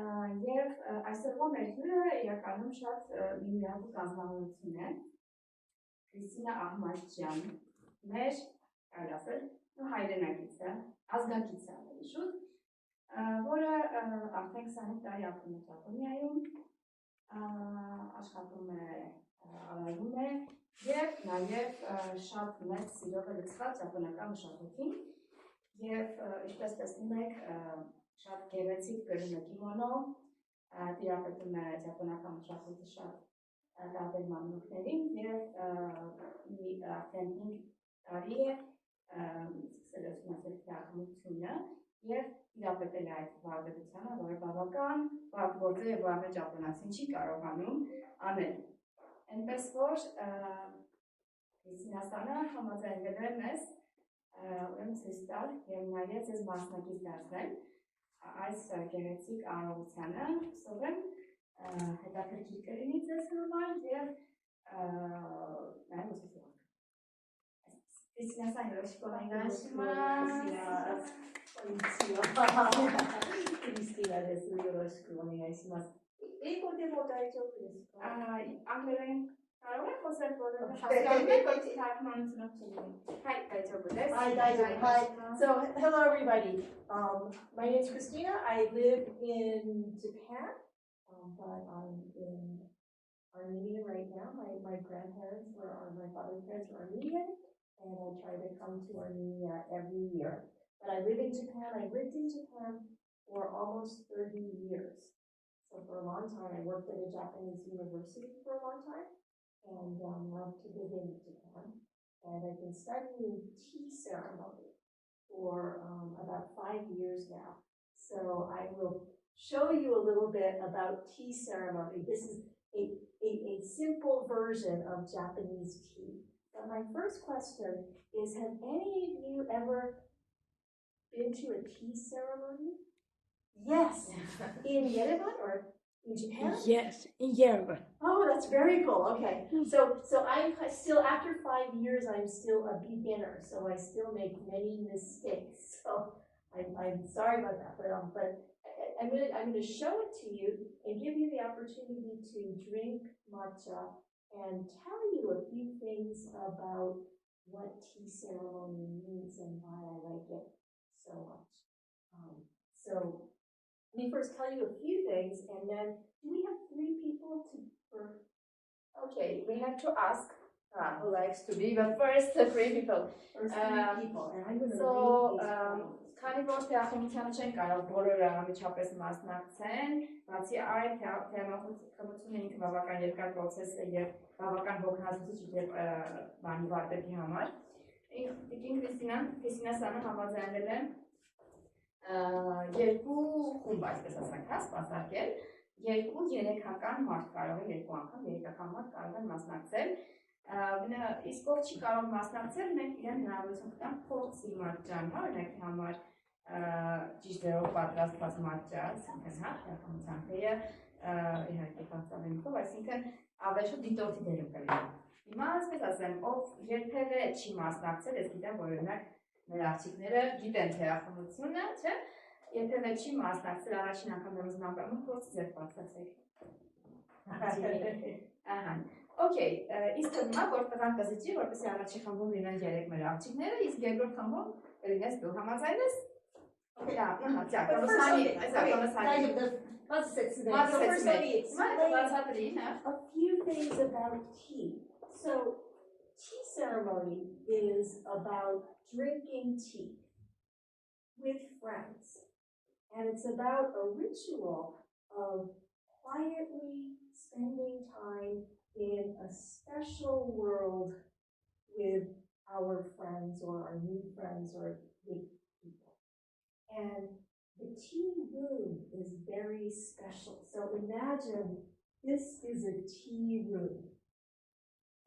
Եվ այսօրվա մեր հյուրը իրականում շատ միլիարդի կազմավորություն է Քրիստինա Ահմադյան, մեր կարասել հայրենակիցը, ազգակիցը ավելի շուտ, որը արդեն 25 տարի ապրում է Ճապոնիայում, աշխատում է, արարվում է և նաև շատ մեծ սիրով է լցված ճապոնական մշակույթին և ինչպես տեսնում եք շատ գեղեցիկ գրում է կիմոնո, տիրապետում է ճապոնական մշակույթի շատ տարբեր մանրուքներին և արդեն 5 տարի է սկսել է ուսումնասիրել թերախմությունը և տիրապետել է այդ վարպետությանը, որը բավական բարդ գործ է և որը ճապոնացին չի կարողանում անել։ Այնպես որ Քրիստինասանը համաձայնվել է մեզ ուրեմն ցույց տալ և նաև ձեզ մասնակից դարձնել այս գեղեցիկ արարողությանը, հուսով եմ հետաքրքիր կլինի ձեզ համար և նաև ուսուցող։ Քրիստինա-san, yoroshiku onegaishimasu. Cristina desu, yoroshiku onegaishimasu. Eigo de mo daijoubu desu ka? Անգլերեն կարող եք խոսել, որովհետև հասկանում եք, որ թարգմանությունով չլինի։ Հայ, daijoubu desu. Hi, daijoubu. Hi. So, hello everybody. My name is Christina. I live in Japan, but I'm in Armenia right now. My grandparents my father's parents were Armenian, and I try to come to Armenia every year. But I live in Japan. I lived in Japan for almost 30 years. So for a long time, I worked at a Japanese university for a long time, and loved to live in Japan. And I've been studying tea ceremony for about 5 years now. So I will show you a little bit about tea ceremony. This is a simple version of Japanese tea. But my first question is, have any of you ever been to a tea ceremony? Yes. In Yerevan or in Japan? Yes, in Yerevan. Oh, that's very cool. Okay. So I'm still, after 5 years, I'm still a beginner. So I still make many mistakes. So I'm sorry about that. But I'm going to show it to you and give you the opportunity to drink matcha and tell you a few things about what tea ceremony means and why I like it so much. So let me first tell you a few things, and then do we have 3 people Okay, we have to ask who likes to be the first 3 people. First 3 people, and I'm going to read these. Քանի որ թեախմությանը չեն կարող բոլորը ամիջապես մասնակցեն, բացի այդ թեախմությունը ինքը բավական երկար process է և բավական հոգնածություն և բանի վարպետի համար։ Տիկին Քրիստինասանը համաձայնել է 2 խումբ, այսպես ասենք, սպասարկել, 2-3-ական մարդ կարող է 2 անգամ 3-ական մարդ կարող են մասնակցել։ Իսկ ով չի կարող մասնակցել, մենք իրեն հնարավորություն կտանք փորձի մատչան, օրինակի համար ճիշտերով պատրաստված մատչա, այսինքն թեախմության թեյը իհարկե բացավենքով, այսինքն ավեշու դիտորդի դերում կլինի։ Հիմա ասպես ասեմ, ով երբևէ չի մասնակցել, ես գիտեմ, որ օրինակ մեր աղջիկները գիտեն թեախմությունը, չէ՞, երբևէ չի մասնակցել, առաջին անգամ դեռ զնականում փորձ ձեր բացացեք։ Ահա։ Okay, իսկ հիմա որ տղան կզիջի, որպեսզի առաջի խմբում լինեն 3 մեր աղջիկները, իսկ երկրորդ խմբում կլինես դու, համաձայնես։ Okay, a few things about tea. So, tea ceremony is about drinking tea with friends. And it's about a ritual of quietly spending time in a special world with our friends or our new friends or with people. And the tea room is very special. So imagine this is a tea room.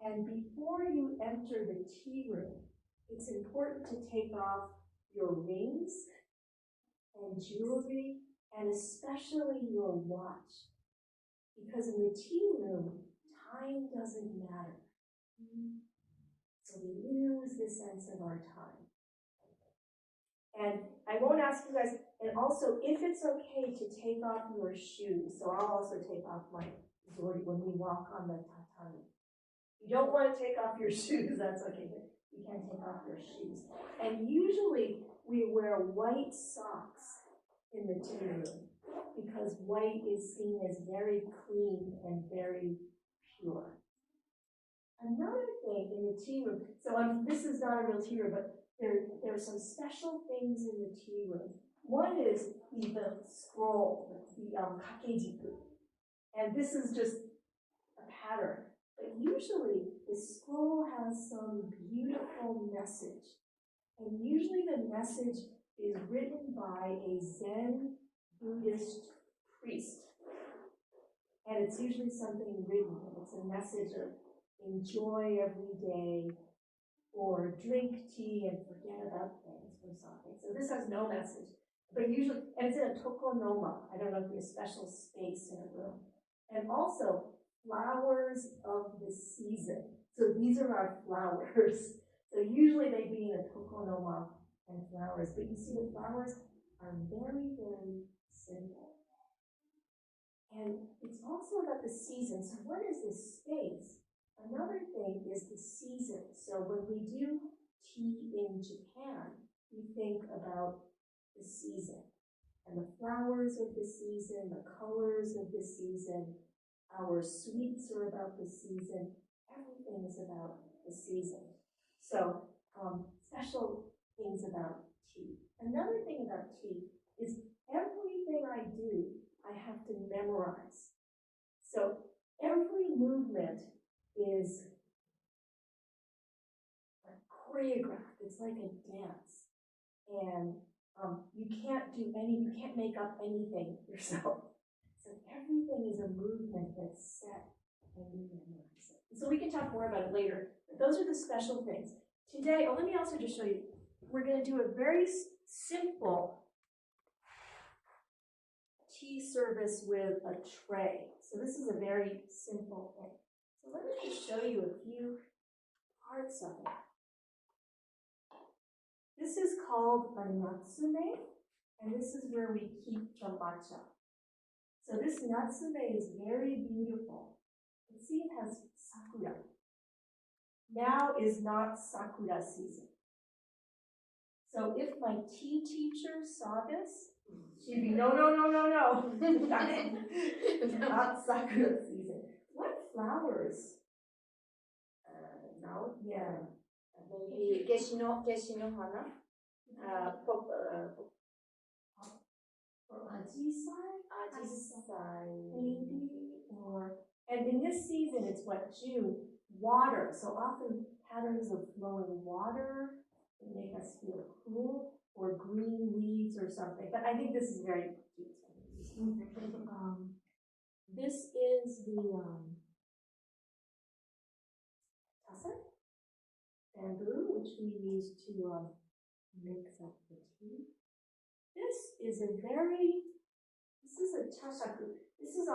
And before you enter the tea room, it's important to take off your rings and jewelry, and especially your watch. Because in the tea room, time doesn't matter. So we lose the sense of our time. And I won't ask you guys, and also if it's okay to take off your shoes, so I'll also take off my zori when we walk on the tatami. If you don't want to take off your shoes, that's okay, but you can take off your shoes. And usually we wear white socks in the tea room because white is seen as very clean and very pure. Another thing in the tea room, so this is not a real tea room, but there are some special things in the tea room. One is the scroll, the kakejiku. And this is just a pattern. But usually the scroll has some beautiful message. And usually the message is written by a Zen Buddhist priest. And it's usually something written. It's a message of enjoy every day, or drink tea and forget about things or something. So this has no message. But usually, and it's in a tokonoma. I don't know if there's a special space in a room. And also, flowers of the season. So these are our flowers. So usually they'd be in a tokonoma and flowers. But you see the flowers are very, very simple. And it's also about the season. So what is this space? Another thing is the season. So when we do tea in Japan, we think about the season and the flowers of the season, the colors of the season. Our sweets are about the season. Everything is about the season. So special things about tea. Another thing about tea is everything I do, I have to memorize. So every movement is choreographed. It's like a dance. And you can't make up anything yourself. So everything is a movement that's set and you memorize it. So we can talk more about it later, but those are the special things. Today, let me also just show you, we're going to do a very simple tea service with a tray. So this is a very simple thing. So let me just show you a few parts of it. This is called a natsume, and this is where we keep the matcha. So this natsume is very beautiful. You see it has sakura. Now is not sakura season. So if my tea teacher saw this, she'd be, no. Not sakura season. What flowers? Now? Yeah. Maybe Keshino Hana. Or ajisai? Ajisai. Maybe. And in this season, it's what, June? Water. So often patterns of flowing water that make us feel cool, or green leaves or something. But I think this is very cute. This is the tasa, bamboo, which we use to mix up the tea. This is a chashaku. This is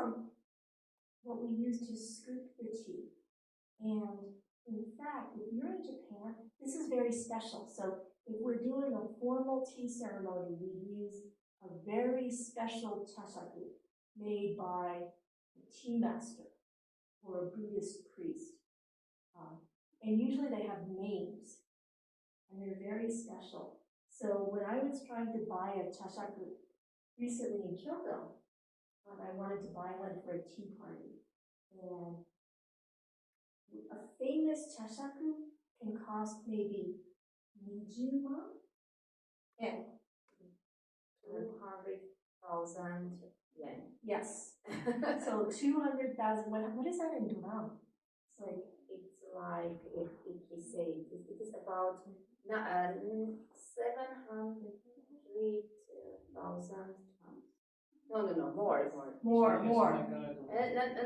what we use to scoop the tea. And in fact, if you're in Japan, this is very special. So if we're doing a formal tea ceremony, we use a very special chashaku made by a tea master or a Buddhist priest. And usually they have names, and they're very special. So when I was trying to buy a chashaku recently in Kyoto, I wanted to buy one for a tea party. And a famous chashaku can cost maybe 20 yen. 200,000 yen. Yes. So 200,000. What is that in Duram? It's like if we say it is about 700,000. No, more.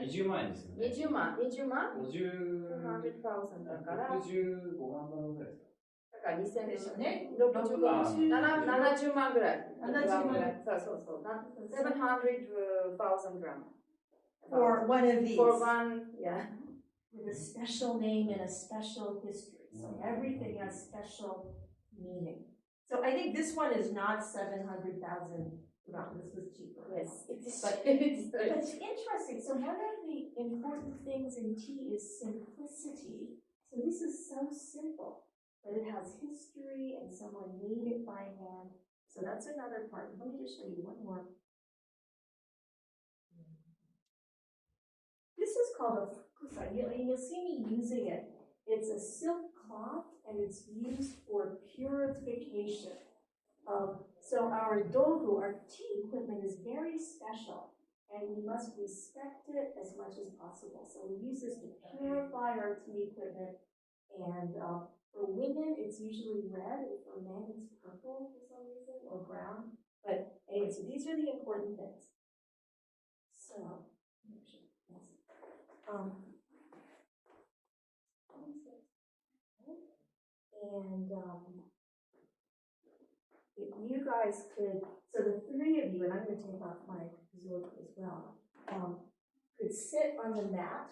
20万円ですよね。20万50 200,000だから65万ドルぐらいですか。だから2000ですよね。70万ぐらい。70万。そう。700,000 grams. For one of these. For one, yeah. With a special name and a special history. So everything has special meaning. So I think this one is not 700,000. No, this was cheaper. Yes, it is. But it's interesting. So one of the important things in tea is simplicity. So this is so simple, but it has history and someone made it by hand. So that's another part. Let me just show you one more. This is called a fukusa. You'll see me using it. It's a silk cloth and it's used for purification. So our dogu, our tea equipment, is very special, and we must respect it as much as possible. So we use this to purify our tea equipment, and for women, it's usually red, and for men, it's purple for some reason, or brown. But anyway, so these are the important things. So, if you guys could, so the three of you, and I'm going to take off my Zork as well, could sit on the mat.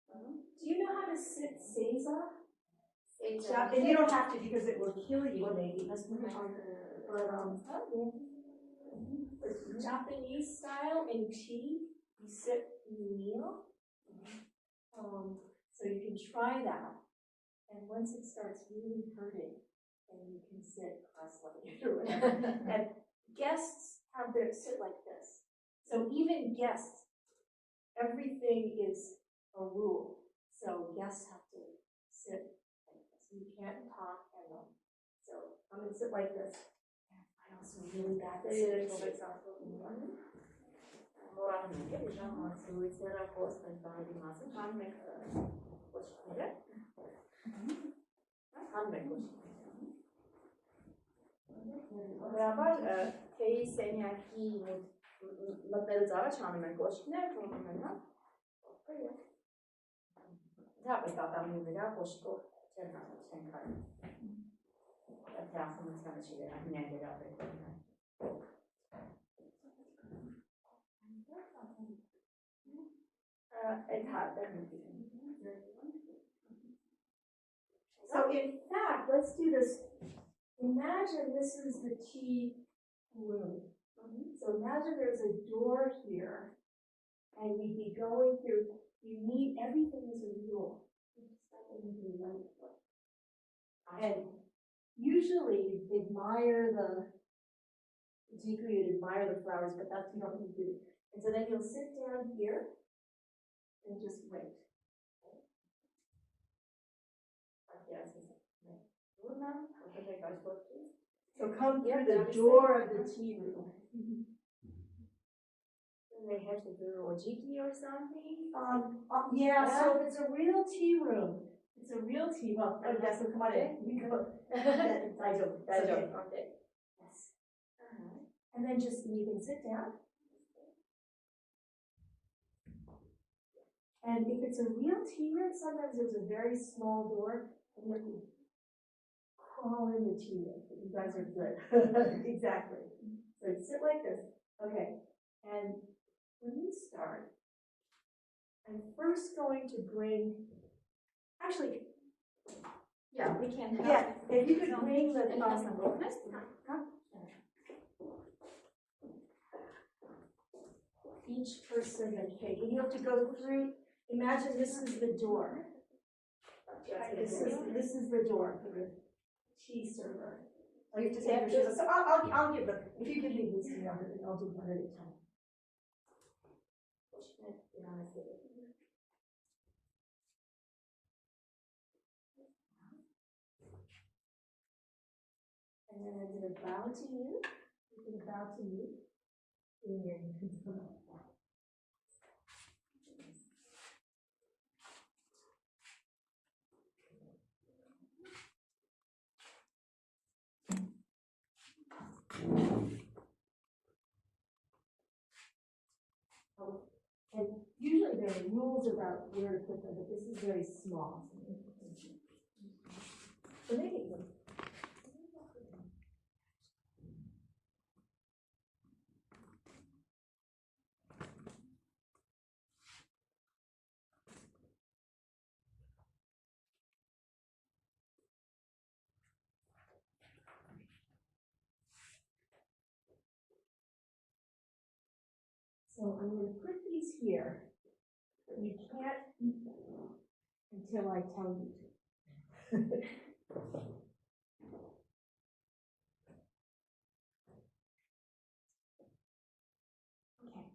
Do you know how to sit seiza? And you don't have to because it will kill you maybe. But Japanese style in tea, you sit and you kneel. So you can try that. And once it starts really hurting, then you can sit cross-legged or whatever. And guests have their sit like this. So even guests, everything is a rule. So guests have to sit like this. You can't talk and so I'm going to sit like this. I also really bad at sitting for example. Բնականաբար թեյի սենյակի մտնելուց առաջ անում են կոշիկներ, փոնում են, հա։ Դա է կատամի վրա կոշիկով չեն քայլում։ Դա խմացանը չի վերա, միայն վերաբերվում է։ So in fact, let's do this. Imagine this is the tea room. So imagine there's a door here, and we'd be going through, you need, everything is a rule. And usually you'd admire you'd admire the flowers, but that's, you don't need to do. And so then you'll sit down here and just wait. So come through the door of the tea room. And they have to do ojiki or something? Yeah, so it's a real tea room. It's a real tea room. Oh, yes, so come on in. We go. Okay. Yes. And then just, you can sit down. And if it's a real tea room, sometimes there's a very small door, and you have to crawl in the tea room. You guys are good. Exactly. So sit like this. Okay. And when you start, I'm first going to bring, actually, yeah, we can have. Yeah, if you could bring the each person a cake, and you have to go through. Imagine this is the door. This is the door for the tea server. Oh, you have to take your shoes off. So I'll give them. If you give me these, I'll do one at a time. And then I'm going to bow to you. You can bow to me. And you can come up. And usually there are rules about where to put them, but this is very small. So maybe So I'm going to put these here, but you can't eat them until I tell you to. Okay.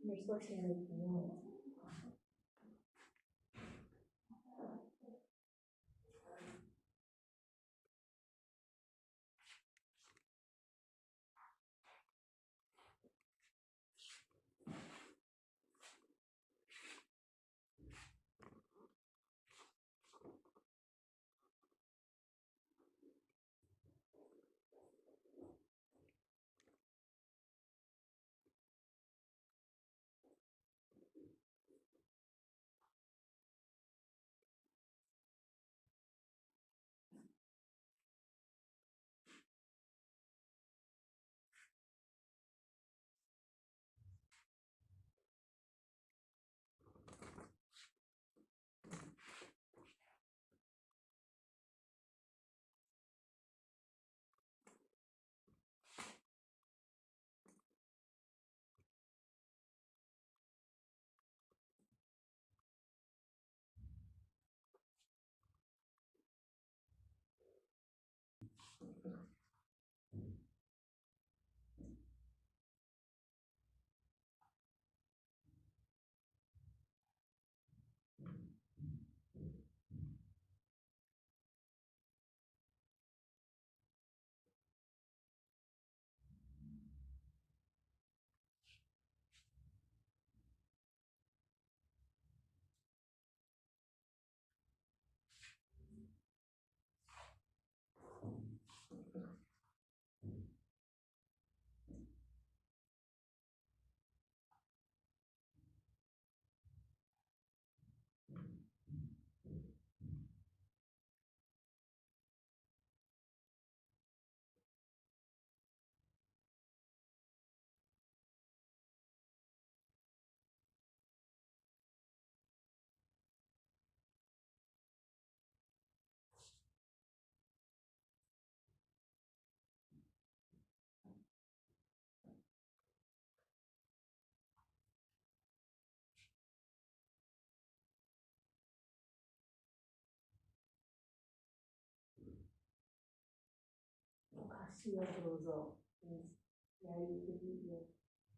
You're supposed to make noise. Ocasio means now you can eat your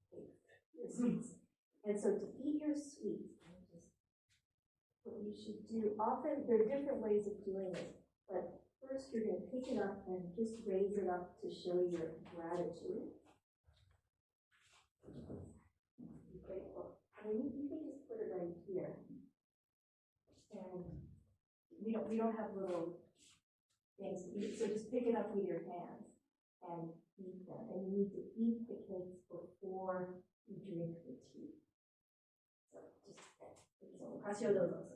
cake, your sweets. And so to eat your sweets, what you should do, often there are different ways of doing it, but first you're going to pick it up and just raise it up to show your gratitude. Be grateful. I mean, you can just put it right here. And we don't have little things to eat, so just pick it up with your hands and eat them. And you need to eat the cakes before you drink the tea. So just ocasio lozos.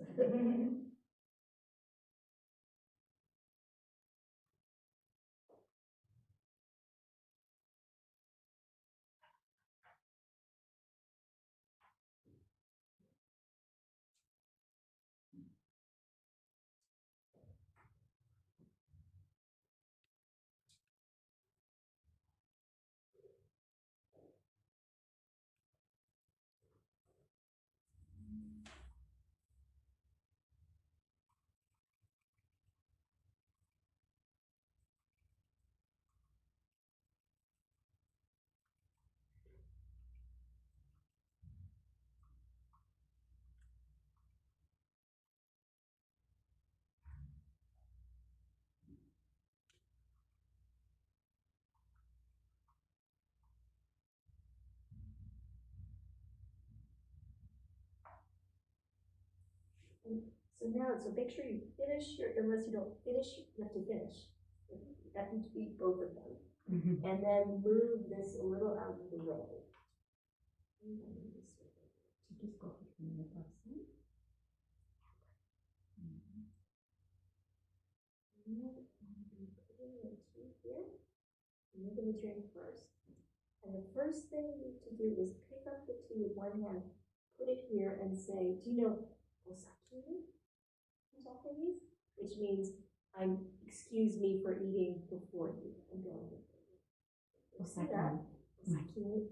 So now, so make sure you finish unless you don't finish, you have to finish. That needs to be both of them. and then move this a little out of the way. And then I'm going to put in the tea here. And you're going to drink first. And the first thing you need to do is pick up the tea with one hand, put it here, and say, do you know osaki? Japanese? Which means, excuse me for eating before you. I'm going to see that. Osaki.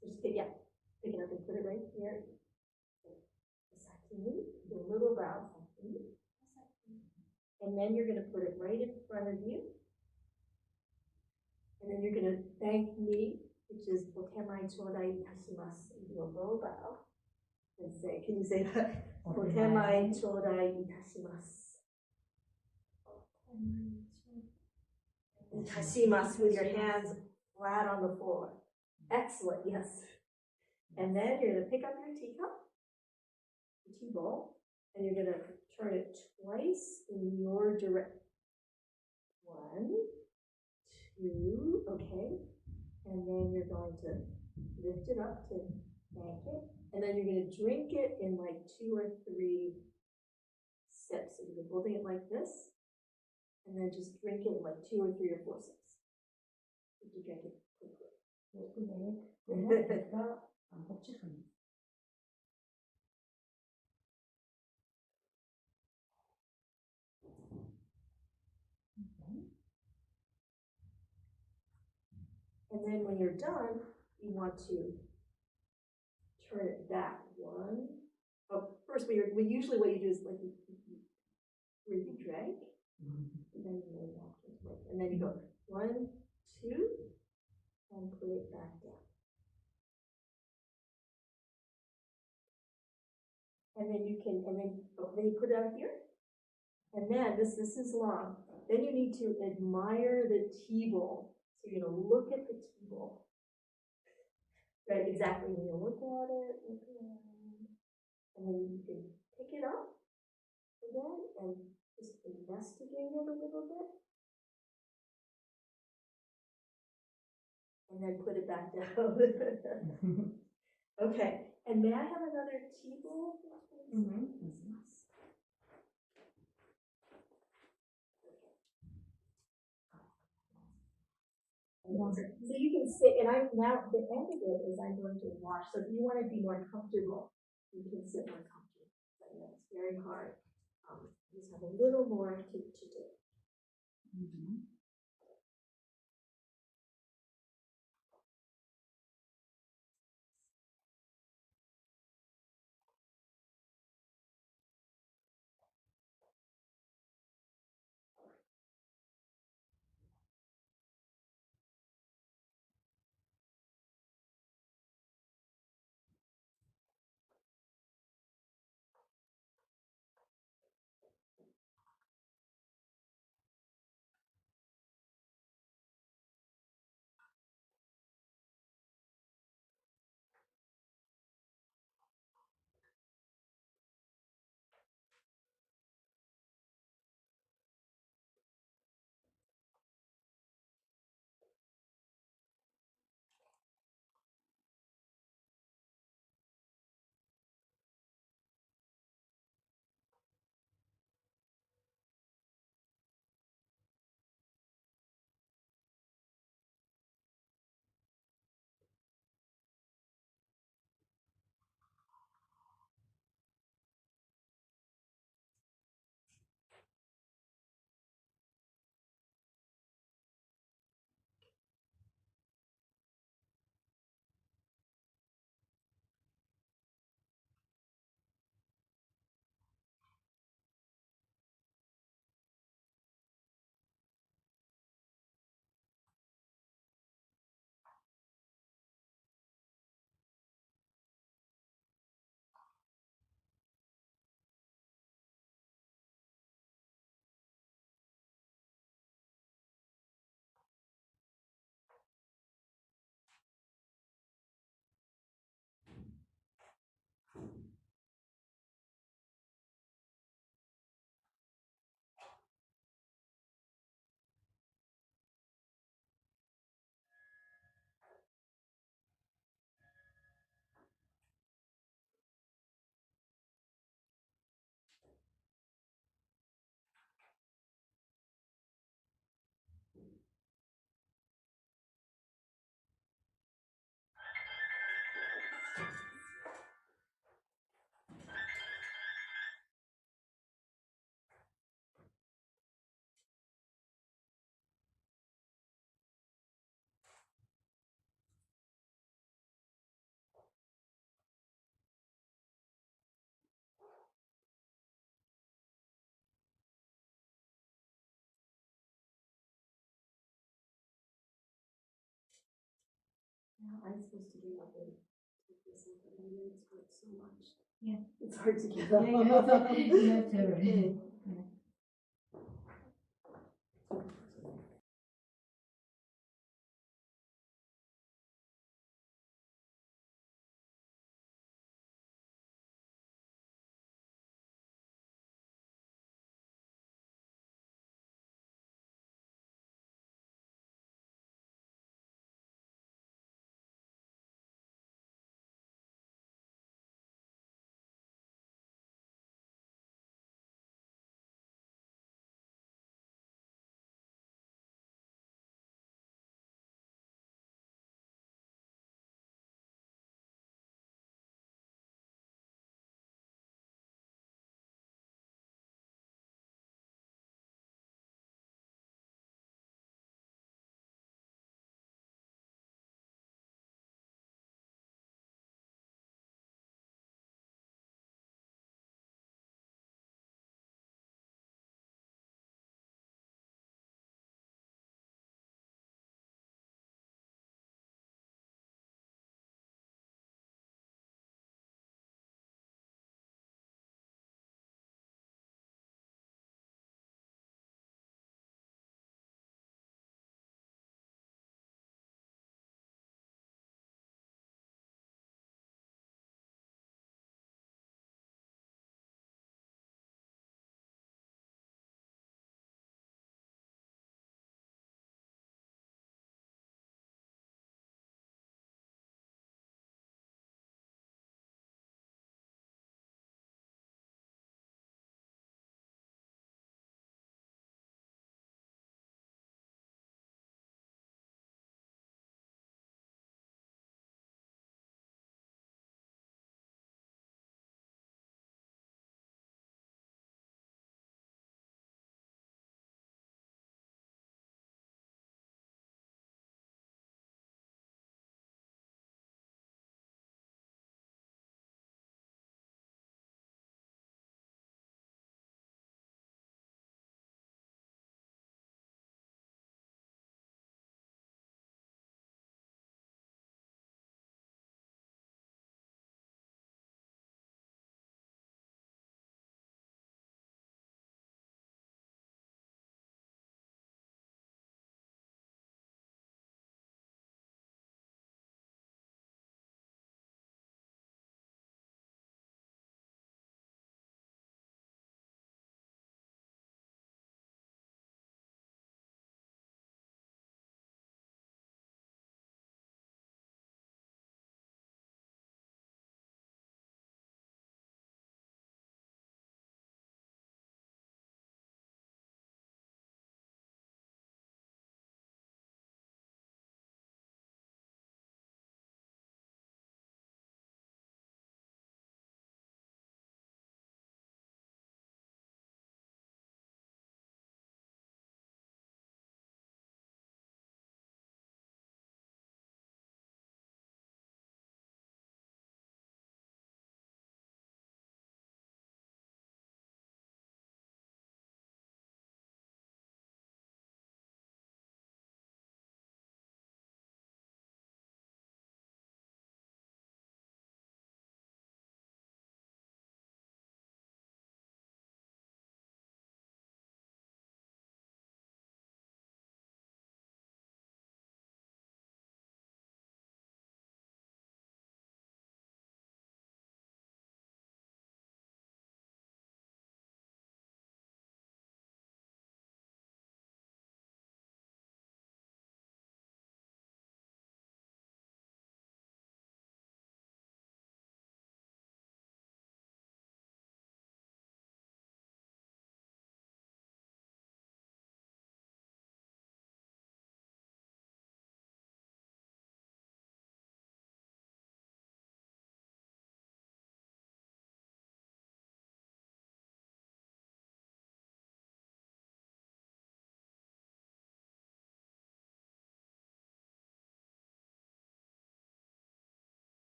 So just pick it up and put it right here. Osaki. Do a little bow. And then you're going to put it right in front of you. And then you're going to thank me, which is Otemai chodai itashimasu. You do a low bow. And say, can you say that? Otemai chodai itashimasu. Itashimasu with your hands flat on the floor. Excellent, yes. And then you're going to pick up your teacup, your tea bowl, and you're going to turn it twice in your direction. 1, 2, okay. And then you're going to lift it up to thank it. And then you're going to drink it in like 2 or 3 sips. So you're holding it like this. And then just drink it in like 2 or 3 or 4 sips. If you drink it quickly. And then when you're done, you want to turn it back. First, usually what you do is like where you drank, and then you go back into it. And then you go 1, 2, and put it back down. And then you put it out here. And then this is long. Then you need to admire the tea bowl. So you're gonna look at the tea bowl. Right, exactly. You're gonna look at it, and then you can pick it up again and just investigate it a little bit. And then put it back down. Okay, and may I have another tea bowl? So you can sit, and now the end of it is I'm going to wash. So if you want to be more comfortable, you can sit more comfortable. But it's very hard. Just have a little more to do. I'm supposed to get up and take this and put it in. It's hurt so much. Yeah. It's hard to get Yeah, up. you have to. Okay.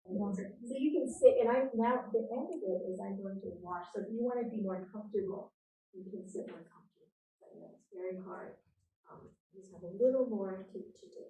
So you can sit, and now the end of it is I'm going to wash, so if you want to be more comfortable, you can sit more comfortable. But you know, it's very hard. Just have a little more to do.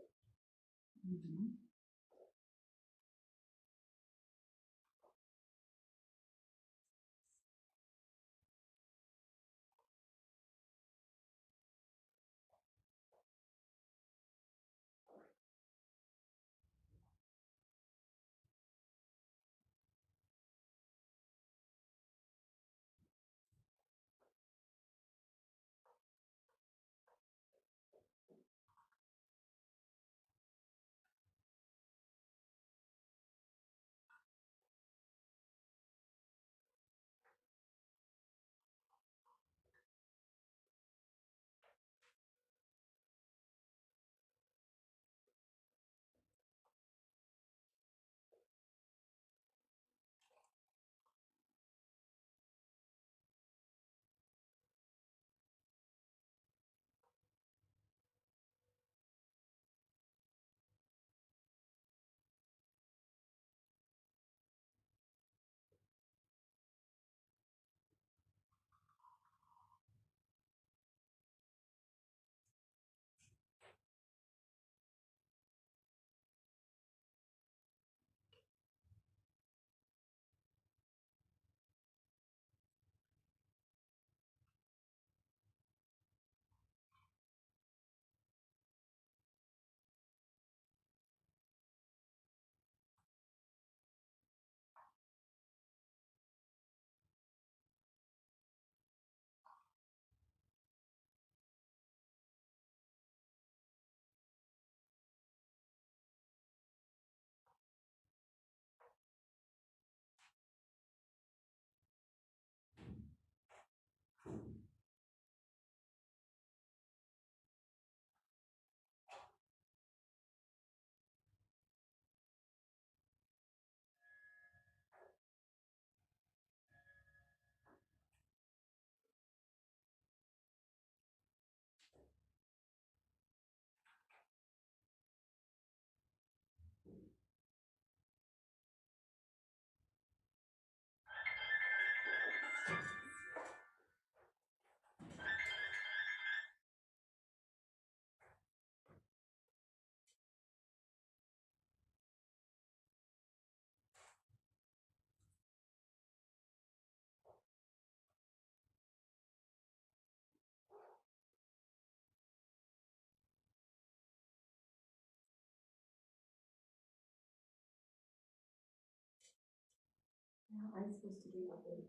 Now I'm supposed to get up and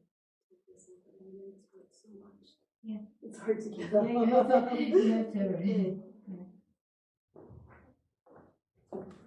take this up, but my legs hurt so much. Yeah. It's hard to get up. Yeah, you have to. You have to. Okay.